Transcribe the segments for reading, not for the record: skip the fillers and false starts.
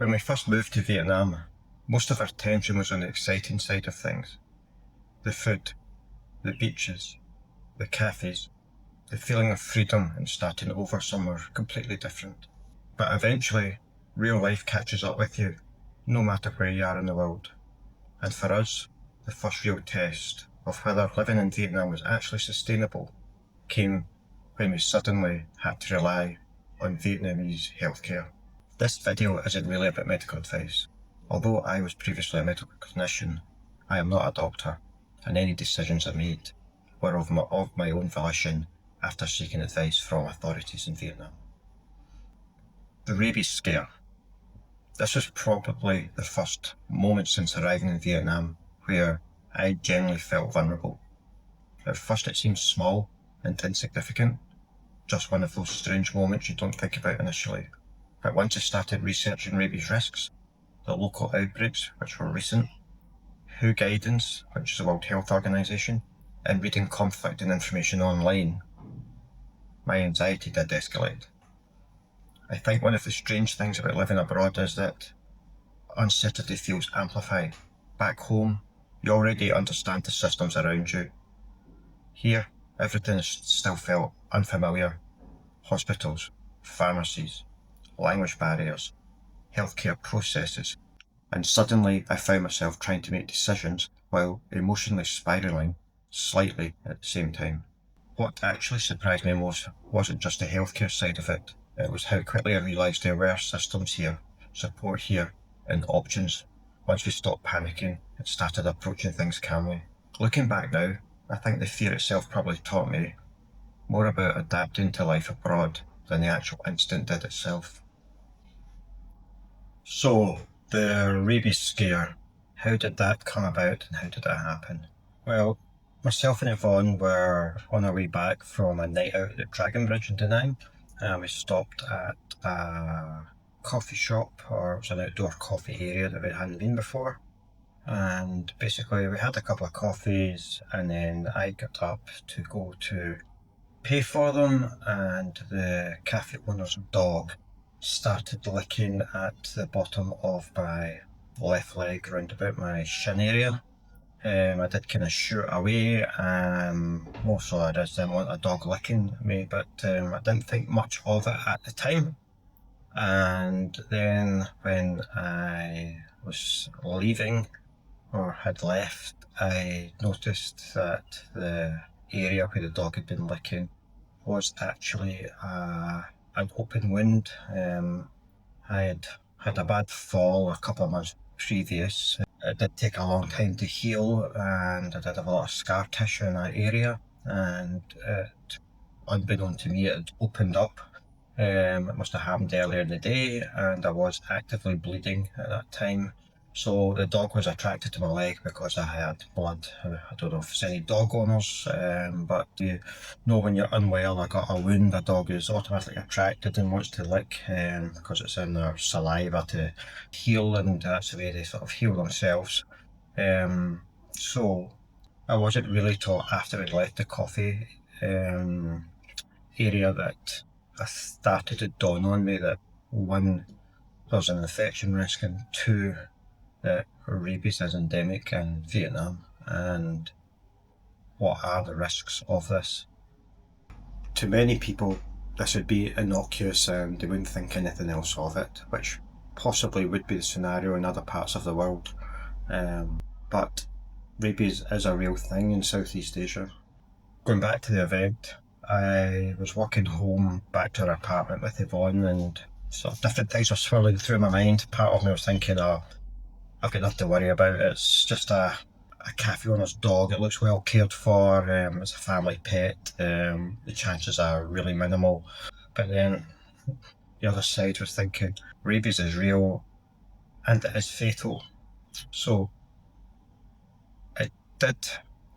When we first moved to Vietnam, most of our attention was on the exciting side of things. The food, the beaches, the cafes, the feeling of freedom and starting over somewhere completely different. But eventually, real life catches up with you, no matter where you are in the world. And for us, the first real test of whether living in Vietnam was actually sustainable came when we suddenly had to rely on Vietnamese healthcare. This video isn't really about medical advice. Although I was previously a medical clinician, I am not a doctor, and any decisions I made were of my own volition after seeking advice from authorities in Vietnam. The rabies scare. This was probably the first moment since arriving in Vietnam where I genuinely felt vulnerable. At first it seemed small and insignificant, just one of those strange moments you don't think about initially. But once I started researching rabies risks, the local outbreaks, which were recent, WHO guidance, which is the World Health Organization, and reading conflicting information online, my anxiety did escalate. I think one of the strange things about living abroad is that uncertainty feels amplified. Back home, you already understand the systems around you. Here, everything still felt unfamiliar. Hospitals, pharmacies, language barriers, healthcare processes, and suddenly I found myself trying to make decisions while emotionally spiralling slightly at the same time. What actually surprised me most wasn't just the healthcare side of it, it was how quickly I realised there were systems here, support here, and options once we stopped panicking and started approaching things calmly. Looking back now, I think the fear itself probably taught me more about adapting to life abroad than the actual incident did itself. So, the rabies scare, how did that come about and how did that happen? Well, myself and Yvonne were on our way back from a night out at Dragon Bridge in Da Nang. We stopped at a coffee shop, or it was an outdoor coffee area that we hadn't been before. And basically we had a couple of coffees and then I got up to go to pay for them, and the cafe owner's dog started licking at the bottom of my left leg round about my shin area. I did kind of shoot away, mostly I just didn't want a dog licking me, but I didn't think much of it at the time. And then when I was leaving, or had left, I noticed that the area where the dog had been licking was actually an open wound. I had a bad fall a couple of months previous. It did take a long time to heal, and I did have a lot of scar tissue in that area, and it, unbeknown to me, it had opened up. It must have happened earlier in the day, and I was actively bleeding at that time. So the dog was attracted to my leg because I had blood. I don't know if it's any dog owners, but you know when you're unwell or got a wound, a dog is automatically attracted and wants to lick because it's in their saliva to heal, and that's the way they sort of heal themselves. So I wasn't really taught after we'd left the coffee area that I started to dawn on me that one, there's an infection risk, and two, that rabies is endemic in Vietnam, and what are the risks of this. To many people, this would be innocuous and they wouldn't think anything else of it, which possibly would be the scenario in other parts of the world. But rabies is a real thing in Southeast Asia. Going back to the event, I was walking home back to our apartment with Yvonne, and sort of different things were swirling through my mind. Part of me was thinking, I've got nothing to worry about. It's just a cafe owner's dog. It looks well cared for. It's a family pet. The chances are really minimal. But then the other side was thinking, rabies is real and it is fatal. So it did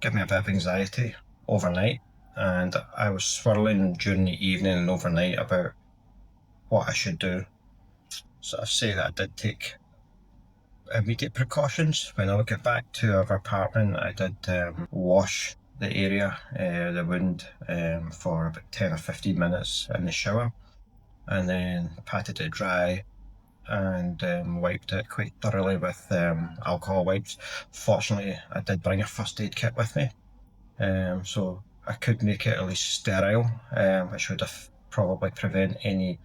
give me a bit of anxiety overnight, and I was swirling during the evening and overnight about what I should do. So I say that I did take immediate precautions. When I got back to our apartment, I did wash the area, the wound, for about 10 or 15 minutes in the shower, and then patted it dry, and wiped it quite thoroughly with alcohol wipes. Fortunately, I did bring a first aid kit with me, so I could make it at least sterile, which would have probably prevent any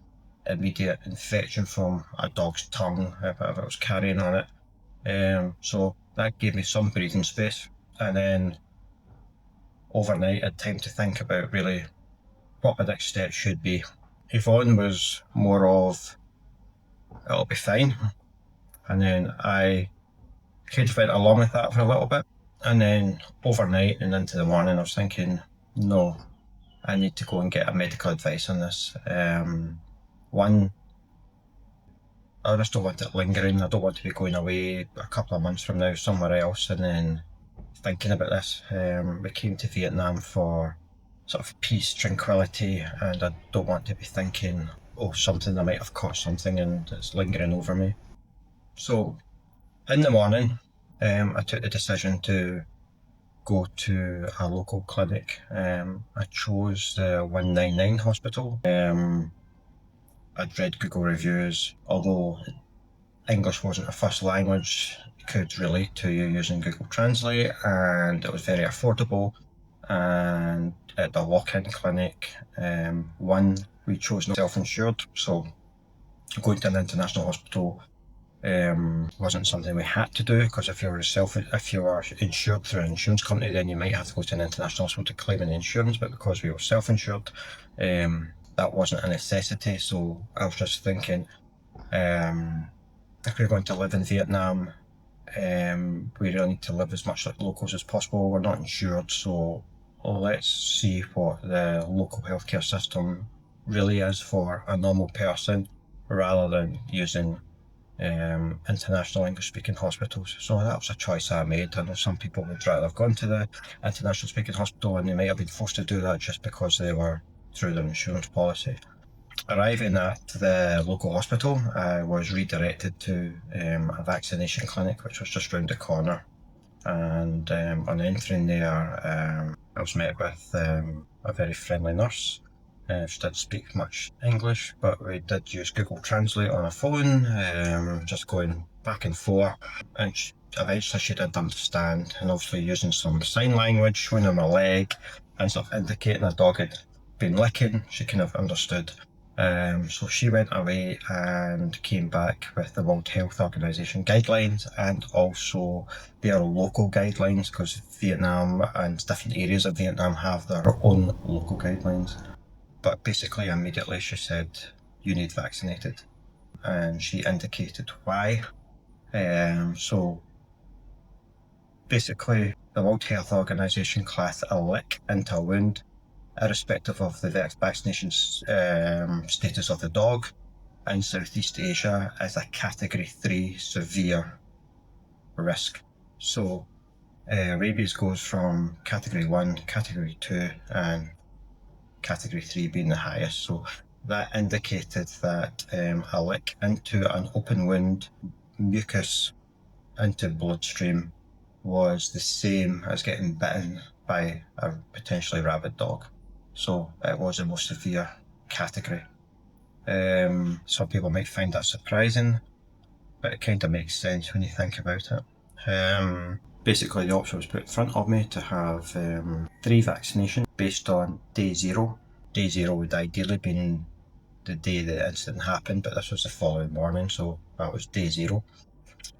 immediate infection from a dog's tongue if it was carrying on it. So that gave me some breathing space, and then overnight I had time to think about really what the next step should be. Yvonne was more of, it'll be fine, and then I kind of went along with that for a little bit, and then overnight and into the morning I was thinking, no, I need to go and get a medical advice on this. One, I just don't want it lingering. I don't want to be going away a couple of months from now somewhere else and then thinking about this. We came to Vietnam for sort of peace, tranquility, and I don't want to be thinking, oh, something, I might have caught something and it's lingering over me. So in the morning, I took the decision to go to a local clinic. I chose the 199 hospital. I'd read Google reviews, although English wasn't a first language, it could relate to you using Google Translate, and it was very affordable. And at the walk-in clinic, we chose self-insured, so going to an international hospital wasn't something we had to do, because if you were insured through an insurance company, then you might have to go to an international hospital to claim an insurance. But because we were self-insured, that wasn't a necessity. So I was just thinking, if we're going to live in Vietnam, we really need to live as much like locals as possible. We're not insured, so let's see what the local healthcare system really is for a normal person, rather than using international English-speaking hospitals. So that was a choice I made. I know some people would rather have gone to the international-speaking hospital, and they might have been forced to do that just because they were through their insurance policy. Arriving at the local hospital, I was redirected to a vaccination clinic, which was just round the corner. And on entering there, I was met with a very friendly nurse. She didn't speak much English, but we did use Google Translate on her phone, just going back and forth. And eventually she did understand, and obviously using some sign language, showing her my leg, and sort of indicating a dog had been licking, she kind of understood. So she went away and came back with the World Health Organization guidelines, and also their local guidelines, because Vietnam and different areas of Vietnam have their own local guidelines. But basically immediately she said, you need vaccinated, and she indicated why. So basically the World Health Organization class a lick into a wound, irrespective of the vaccination status of the dog, in Southeast Asia as a Category 3 severe risk. So rabies goes from Category 1, Category 2, and Category 3 being the highest. So that indicated that a lick into an open wound, mucus into bloodstream, was the same as getting bitten by a potentially rabid dog. So it was the most severe category. Some people might find that surprising, but it kind of makes sense when you think about it. Basically, the option was put in front of me to have 3 vaccinations based on day 0. Day 0 would ideally been the day the incident happened, but this was the following morning, so that was day 0.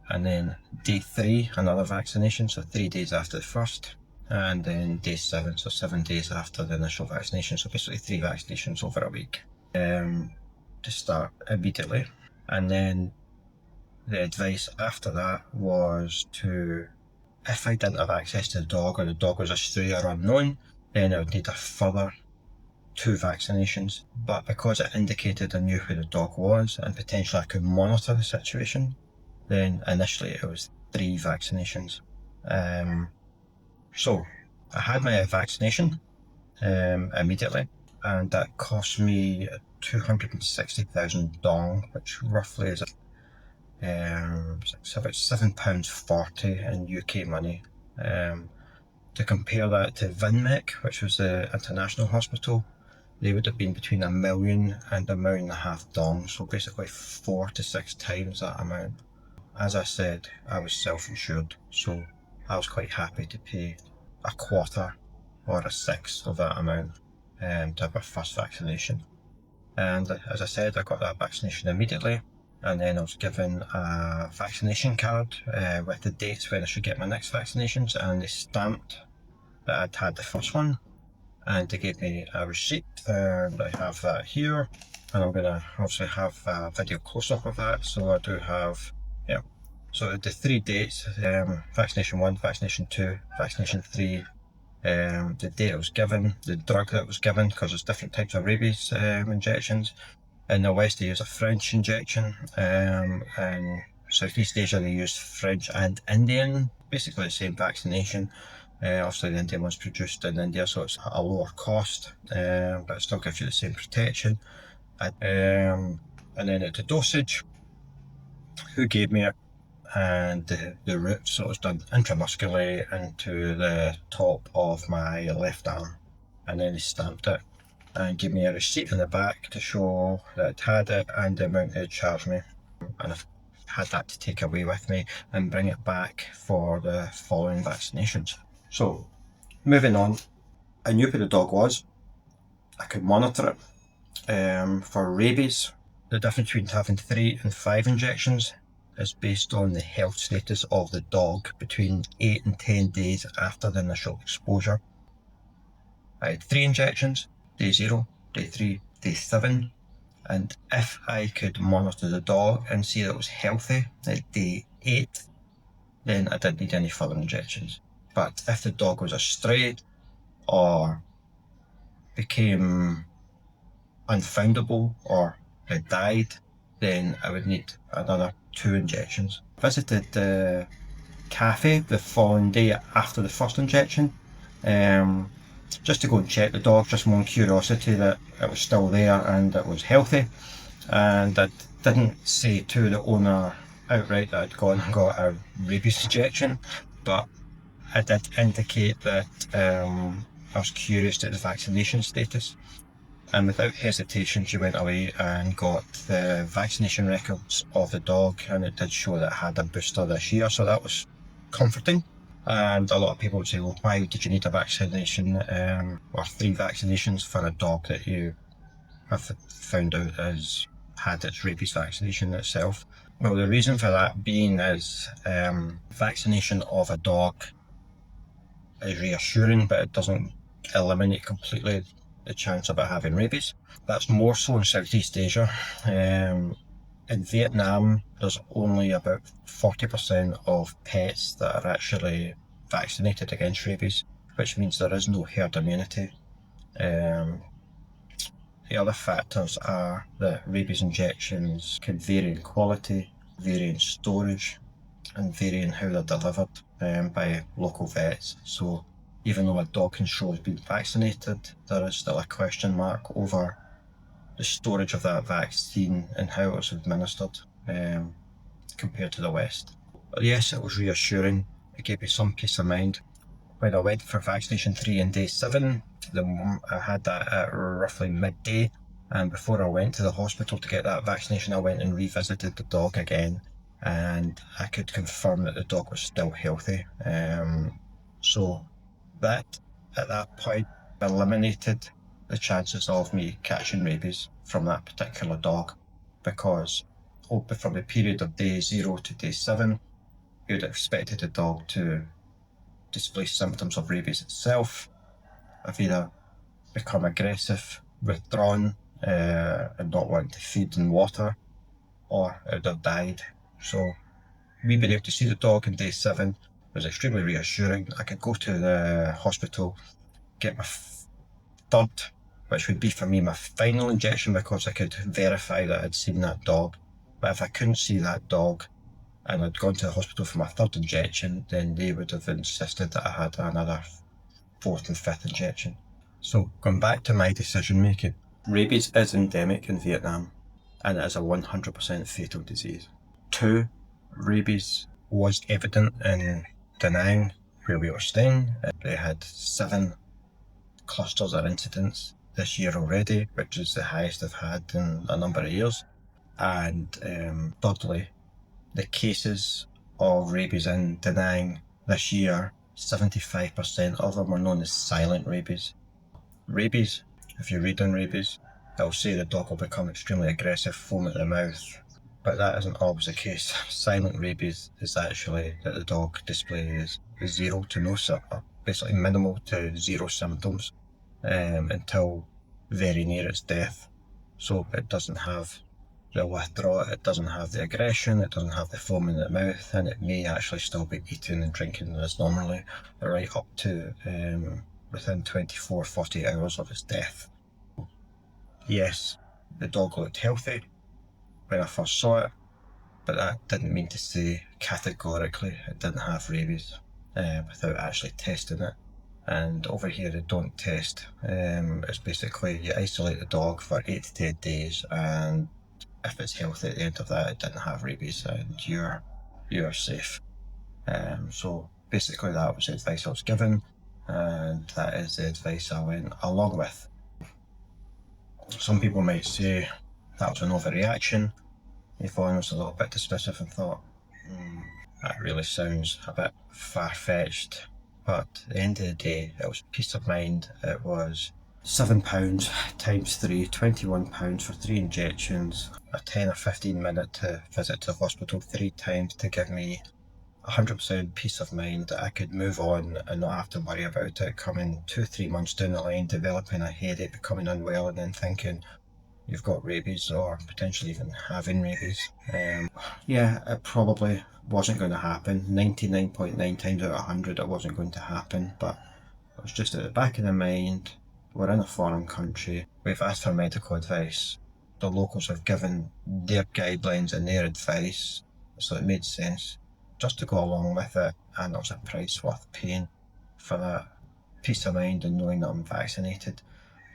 And then day 3, another vaccination, so 3 days after the first. And then day 7, so 7 days after the initial vaccination. So basically 3 vaccinations over a week to start immediately. And then the advice after that was to, if I didn't have access to the dog, or the dog was a stray or unknown, then I would need a further 2 vaccinations. But because it indicated I knew who the dog was and potentially I could monitor the situation, then initially it was 3 vaccinations. So I had my vaccination immediately, and that cost me 260,000 dong, which roughly is it's about £7.40 in UK money. To compare that to Vinmec, which was the international hospital, they would have been between 1 million and 1.5 million dong, so basically 4 to 6 times that amount. As I said, I was self-insured, so I was quite happy to pay a quarter or a sixth of that amount to have my first vaccination. And as I said, I got that vaccination immediately, and then I was given a vaccination card with the dates when I should get my next vaccinations, and they stamped that I'd had the first one, and they gave me a receipt, and I have that here, and I'm going to obviously have a video close-up of that. So I do have, yeah, so the 3 dates, vaccination 1, vaccination 2, vaccination 3, the date it was given, the drug that was given, because there's different types of rabies injections. In the West they use a French injection, in Southeast Asia they use French and Indian, basically the same vaccination. Obviously the Indian one's produced in India, so it's a lower cost, but it still gives you the same protection. And then at the dosage, who gave me it, and the route, so it was done intramuscularly into the top of my left arm, and then he stamped it and gave me a receipt in the back to show that it had it and the amount it charged me, and I've had that to take away with me and bring it back for the following vaccinations. So moving on, I knew who the dog was, I could monitor it. For rabies, the difference between having 3 and 5 injections is based on the health status of the dog between 8 and 10 days after the initial exposure. I had 3 injections, day 0, day 3, day 7, and if I could monitor the dog and see that it was healthy at day 8, then I didn't need any further injections. But if the dog was a stray or became unfindable or had died, then I would need another 2 injections. Visited the cafe the following day after the first injection, just to go and check the dog, just one curiosity that it was still there and it was healthy. And I didn't say to the owner outright that I'd gone and got a rabies injection, but I did indicate that I was curious to the vaccination status. And without hesitation she went away and got the vaccination records of the dog, and it did show that it had a booster this year, so that was comforting. And a lot of people would say, well, why did you need a vaccination or 3 vaccinations for a dog that you have found out has had its rabies vaccination itself? Well, the reason for that being is vaccination of a dog is reassuring, but it doesn't eliminate completely the chance of it having rabies. That's more so in Southeast Asia. In Vietnam, there's only about 40% of pets that are actually vaccinated against rabies, which means there is no herd immunity. The other factors are that rabies injections can vary in quality, vary in storage, and vary in how they're delivered by local vets. So even though a dog can show has been vaccinated, there is still a question mark over the storage of that vaccine and how it was administered compared to the West. But yes, it was reassuring. It gave me some peace of mind. When I went for vaccination 3 on day 7, I had that at roughly midday, and before I went to the hospital to get that vaccination, I went and revisited the dog again, and I could confirm that the dog was still healthy. So that, at that point, eliminated the chances of me catching rabies from that particular dog, because from the period of day 0 to day 7, you would have expected the dog to display symptoms of rabies itself, have either become aggressive, withdrawn, and not wanting to feed and water, or it would have died. So me being able to see the dog on day 7 was extremely reassuring. I could go to the hospital, get my third, which would be for me my final injection, because I could verify that I'd seen that dog. But if I couldn't see that dog and I'd gone to the hospital for my 3rd injection, then they would have insisted that I had another 4th and 5th injection. So going back to my decision making, rabies is endemic in Vietnam, and it is a 100% fatal disease. 2, rabies was evident in Da Nang, where we were staying. They had 7 clusters or incidents. this year already, which is the highest I've had in a number of years. And thirdly, the cases of rabies in denying this year, 75% of them are known as silent rabies. Rabies, if you read on rabies, it'll say the dog will become extremely aggressive, foam at the mouth, but that isn't always the case. Silent rabies is actually that the dog displays zero to no, basically minimal to zero symptoms until very near its death. So it doesn't have the withdrawal, it doesn't have the aggression, it doesn't have the foam in the mouth, and it may actually still be eating and drinking as normally, right up to within 24, 48 hours of its death. Yes, the dog looked healthy when I first saw it, but that didn't mean to say categorically it didn't have rabies without actually testing it. And over here they don't test. It's basically you isolate the dog for 8 to 10 days, and if it's healthy at the end of that, it didn't have rabies, and you're safe. So basically that was the advice I was given, and that is the advice I went along with. Some people might say that was an overreaction. Yvonne was a little bit dismissive and thought, that really sounds a bit far-fetched. But at the end of the day, it was peace of mind. It was £7 times 3, £21 for 3 injections, a 10 or 15 minute visit to the hospital 3 times to give me 100% peace of mind that I could move on and not have to worry about it coming 2 or 3 months down the line, developing a headache, becoming unwell, and then thinking you've got rabies or potentially even having rabies. Yeah, it probably wasn't going to happen. 99.9 times out of 100 it wasn't going to happen, but it was just at the back of the mind. We're in a foreign country. We've asked for medical advice. The locals have given their guidelines and their advice, so it made sense just to go along with it, and it was a price worth paying for that peace of mind and knowing that I'm vaccinated.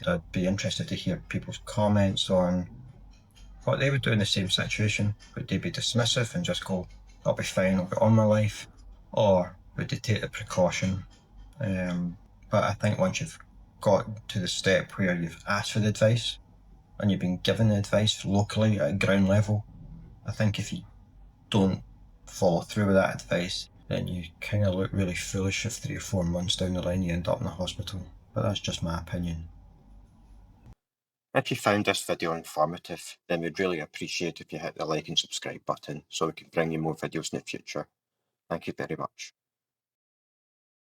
I'd be interested to hear people's comments on what they would do in the same situation. Would they be dismissive and just go, I'll be fine, I'll get on my life? Or would they take the precaution? But I think once you've got to the step where you've asked for the advice and you've been given the advice locally at ground level, I think if you don't follow through with that advice, then you kind of look really foolish if 3 or 4 months down the line you end up in the hospital. But that's just my opinion. If you found this video informative, then we'd really appreciate if you hit the like and subscribe button so we can bring you more videos in the future. Thank you very much.